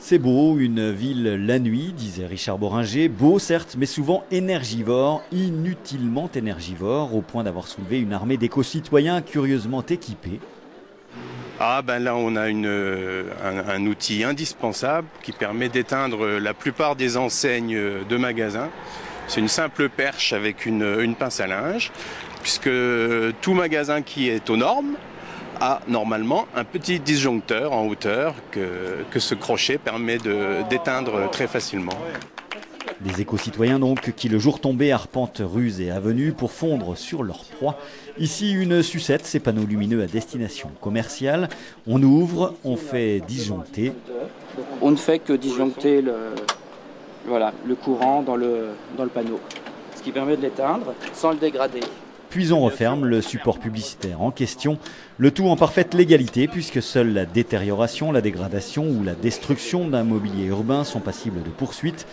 C'est beau, une ville la nuit, disait Richard Boringer. Beau certes, mais souvent énergivore, inutilement énergivore, au point d'avoir soulevé une armée d'éco-citoyens curieusement équipés. Ah ben là on a un outil indispensable qui permet d'éteindre la plupart des enseignes de magasins. C'est une simple perche avec une pince à linge, puisque tout magasin qui est aux normes a normalement un petit disjoncteur en hauteur que ce crochet permet d'éteindre très facilement. Des éco-citoyens donc qui le jour tombé arpentent rues et avenues pour fondre sur leur proie. Ici une sucette, ces panneaux lumineux à destination commerciale. On ouvre, on fait disjoncter. On ne fait que disjoncter le courant dans le panneau, ce qui permet de l'éteindre sans le dégrader. Puis on referme le support publicitaire en question, le tout en parfaite légalité puisque seule la détérioration, la dégradation ou la destruction d'un mobilier urbain sont passibles de poursuites.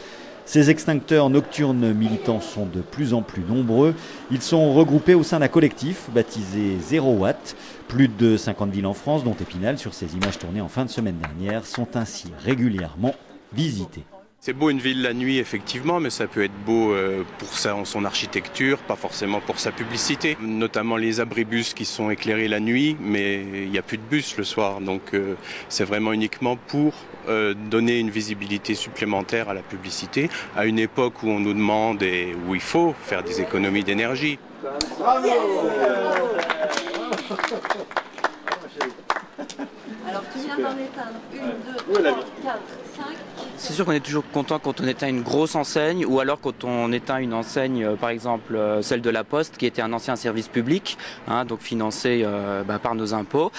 Ces extincteurs nocturnes militants sont de plus en plus nombreux. Ils sont regroupés au sein d'un collectif baptisé 0 Watt. Plus de 50 villes en France, dont Épinal, sur ces images tournées en fin de semaine dernière, sont ainsi régulièrement visitées. C'est beau une ville la nuit effectivement, mais ça peut être beau pour son architecture, pas forcément pour sa publicité. Notamment les abribus qui sont éclairés la nuit, mais il n'y a plus de bus le soir. Donc c'est vraiment uniquement pour donner une visibilité supplémentaire à la publicité, à une époque où on nous demande et où il faut faire des économies d'énergie. Bravo. Alors tu viens d'en éteindre 1, 2, 3, 4, 5. C'est sûr qu'on est toujours content quand on éteint une grosse enseigne ou alors quand on éteint une enseigne, par exemple celle de la Poste qui était un ancien service public, donc financé par nos impôts.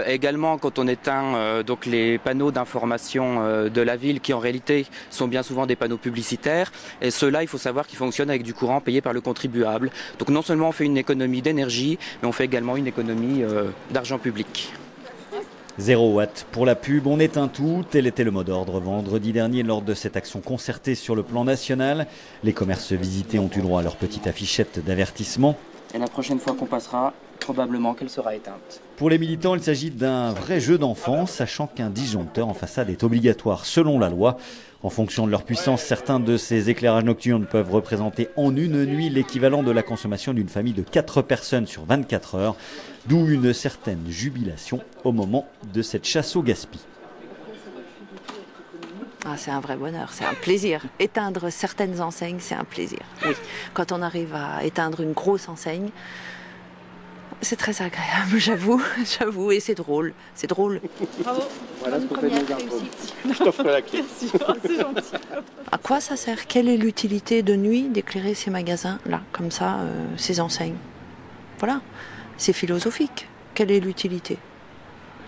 Également quand on éteint donc les panneaux d'information de la ville qui en réalité sont bien souvent des panneaux publicitaires. Et ceux-là, il faut savoir qu'ils fonctionnent avec du courant payé par le contribuable. Donc non seulement on fait une économie d'énergie, mais on fait également une économie d'argent public. 0 Watt pour la pub, on éteint tout, tel était le mot d'ordre vendredi dernier lors de cette action concertée sur le plan national. Les commerces visités ont eu droit à leur petite affichette d'avertissement. Et la prochaine fois qu'on passera, probablement qu'elle sera éteinte. Pour les militants, il s'agit d'un vrai jeu d'enfant, sachant qu'un disjoncteur en façade est obligatoire selon la loi. En fonction de leur puissance, certains de ces éclairages nocturnes peuvent représenter en une nuit l'équivalent de la consommation d'une famille de 4 personnes sur 24 heures, d'où une certaine jubilation au moment de cette chasse au gaspillage. Ah, c'est un vrai bonheur, c'est un plaisir. Éteindre certaines enseignes, c'est un plaisir. Oui, quand on arrive à éteindre une grosse enseigne, c'est très agréable, j'avoue, et c'est drôle, Bravo. Voilà ce qu'on fait de nos impôts. Je t'offre la clé. Merci, c'est gentil. À quoi ça sert? Quelle est l'utilité de nuit d'éclairer ces magasins, là, comme ça, ces enseignes? Voilà, c'est philosophique. Quelle est l'utilité?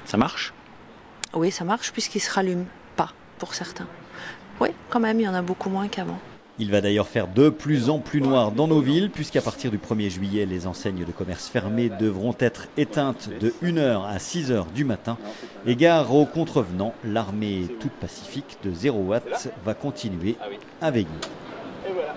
Ça marche? Oui, ça marche puisqu'ils se rallument pas, pour certains. Oui, quand même, il y en a beaucoup moins qu'avant. Il va d'ailleurs faire de plus en plus noir dans nos villes, puisqu'à partir du 1er juillet, les enseignes de commerce fermées devront être éteintes de 1h à 6h du matin. Et gare aux contrevenants, l'armée toute pacifique de 0 Watt va continuer à veiller. Et voilà.